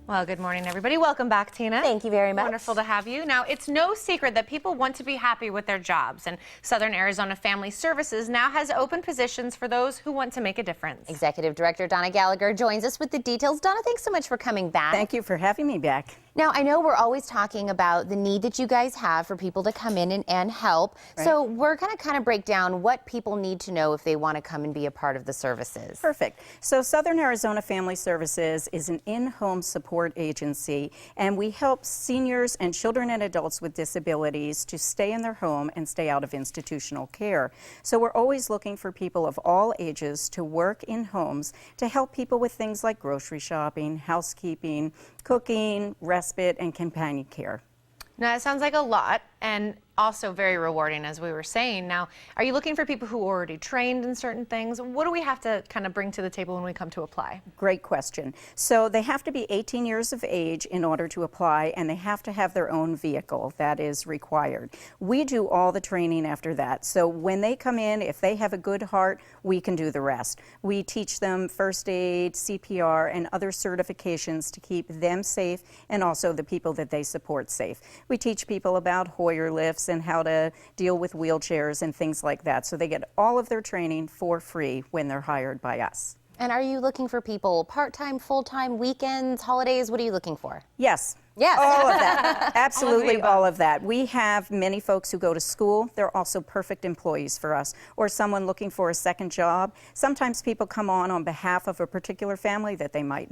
Well, good morning, everybody. Welcome back, Tina. Thank you very much. Wonderful to have you. Now, it's no secret that people want to be happy with their jobs, and Southern Arizona Family Services now has open positions for those who want to make a difference. Executive Director Donna Gallagher joins us with the details. Donna, thanks so much for coming back. Thank you for having me back. Now, I know we're always talking about the need that you guys have for people to come in and help. Right. So we're going to kind of break down what people need to know if they want to come and be a part of the services. Perfect. So Southern Arizona Family Services is an in-home support agency, and we help seniors and children and adults with disabilities to stay in their home and stay out of institutional care. So we're always looking for people of all ages to work in homes to help people with things like grocery shopping, housekeeping, cooking, respite, and companion care. Now, it sounds like a lot and also very rewarding, as we were saying. Now, are you looking for people who are already trained in certain things? What do we have to kind of bring to the table when we come to apply? Great question. So they have to be 18 years of age in order to apply, and they have to have their own vehicle. That is required. We do all the training after that. So when they come in, if they have a good heart, we can do the rest. We teach them first aid, CPR, and other certifications to keep them safe and also the people that they support safe. We teach people about Hoyer lifts and how to deal with wheelchairs and things like that. So they get all of their training for free when they're hired by us. And are you looking for people part-time, full-time, weekends, holidays? What are you looking for? Yes. Yes. All of that. Absolutely all of that. We have many folks who go to school. They're also perfect employees for us. Or someone looking for a second job. Sometimes people come on behalf of a particular family that they might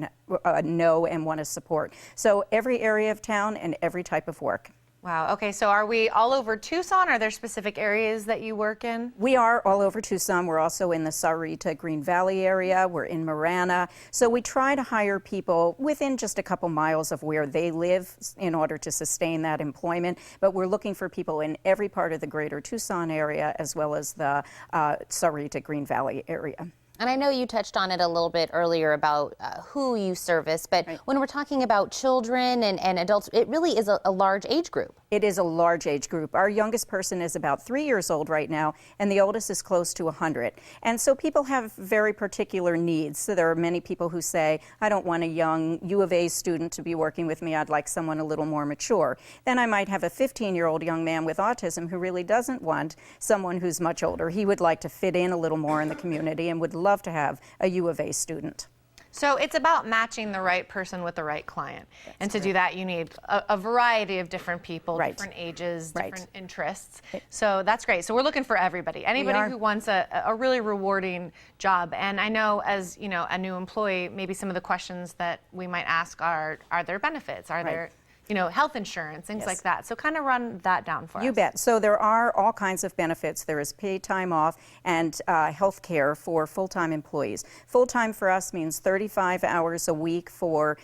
know and want to support. So every area of town and every type of work. Wow. Okay, so are we all over Tucson? Are there specific areas that you work in? We are all over Tucson. We're also in the Sarita, Green Valley area. We're in Marana. So we try to hire people within just a couple miles of where they live in order to sustain that employment. But we're looking for people in every part of the greater Tucson area as well as the Sarita, Green Valley area. And I know you touched on it a little bit earlier about who you service, but right. When we're talking about children and adults, it really is a large age group. It is a large age group. Our youngest person is about 3 years old right now, and the oldest is close to 100. And so people have very particular needs. So there are many people who say, I don't want a young U of A student to be working with me. I'd like someone a little more mature. Then I might have a 15-year-old young man with autism who really doesn't want someone who's much older. He would like to fit in a little more in the community and would love to have a U of A student. So it's about matching the right person with the right client. That's and to correct. do that, you need a variety of different people, right. different ages, right. different interests. So that's great. So we're looking for everybody. Anybody who wants a really rewarding job. And I know as, you know, a new employee, maybe some of the questions that we might ask are there benefits? Are right. there, you know, health insurance, things like that. So kind of run that down for us. You bet. So there are all kinds of benefits. There is paid time off and health care for full-time employees. Full-time for us means 35 hours a week for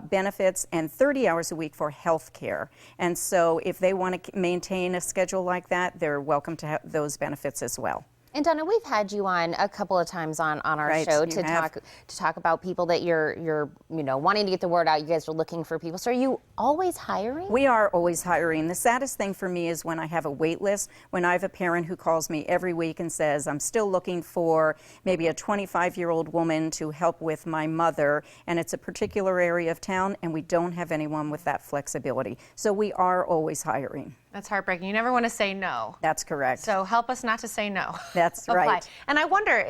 benefits and 30 hours a week for health care. And so if they want to maintain a schedule like that, they're welcome to have those benefits as well. And Donna, we've had you on a couple of times on our right, show to talk about people that you're wanting to get the word out. You guys are looking for people. So are you always hiring? We are always hiring. The saddest thing for me is when I have a wait list, when I have a parent who calls me every week and says, I'm still looking for maybe a 25-year-old woman to help with my mother, and it's a particular area of town, and we don't have anyone with that flexibility. So we are always hiring. That's heartbreaking. You never want to say no. That's correct. So help us not to say no. That's right. And I wonder,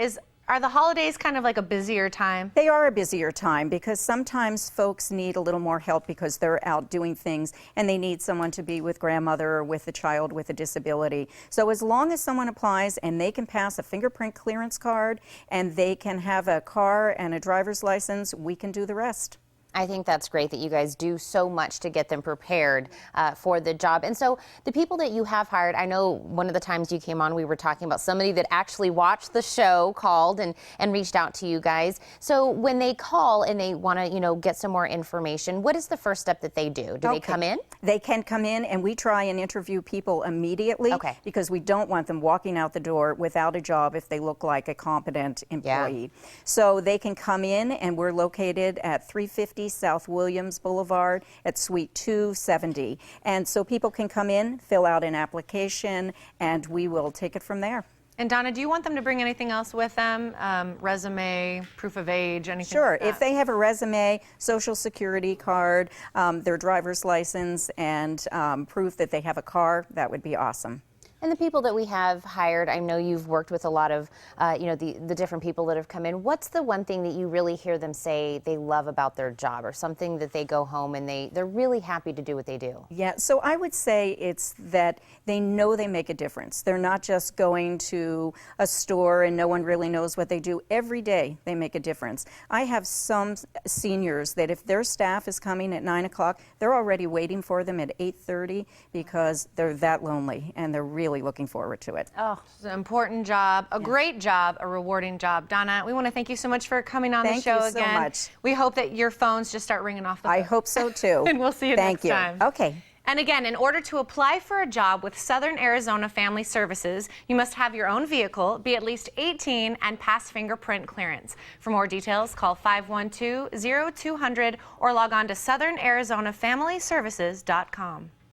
are the holidays kind of like a busier time? They are a busier time because sometimes folks need a little more help because they're out doing things and they need someone to be with grandmother or with a child with a disability. So as long as someone applies and they can pass a fingerprint clearance card and they can have a car and a driver's license, we can do the rest. I think that's great that you guys do so much to get them prepared for the job. And so the people that you have hired, I know one of the times you came on, we were talking about somebody that actually watched the show, called and reached out to you guys. So when they call and they want to, get some more information, what is the first step that they do? Do they come in? They can come in, and we try and interview people immediately because we don't want them walking out the door without a job if they look like a competent employee. Yeah. So they can come in, and we're located at 350 South Williams Boulevard at Suite 270. And so people can come in, fill out an application, and we will take it from there. And Donna, do you want them to bring anything else with them? Resume, proof of age, anything Sure. like that? If they have a resume, social security card, their driver's license, and proof that they have a car, that would be awesome. And the people that we have hired, I know you've worked with a lot of, the different people that have come in. What's the one thing that you really hear them say they love about their job, or something that they go home and they're really happy to do what they do? Yeah, so I would say it's that they know they make a difference. They're not just going to a store and no one really knows what they do. Every day they make a difference. I have some seniors that if their staff is coming at 9 o'clock, they're already waiting for them at 8:30 because they're that lonely and they're really looking forward to it. Oh, it's an important job, a great job, a rewarding job. Donna, we want to thank you so much for coming on the show again. Thank you so much. We hope that your phones just start ringing off the hook. I hope so too. And we'll see you next time. Okay. And again, in order to apply for a job with Southern Arizona Family Services, you must have your own vehicle, be at least 18, and pass fingerprint clearance. For more details, call 512-0200 or log on to southernArizonaFamilyServices.com.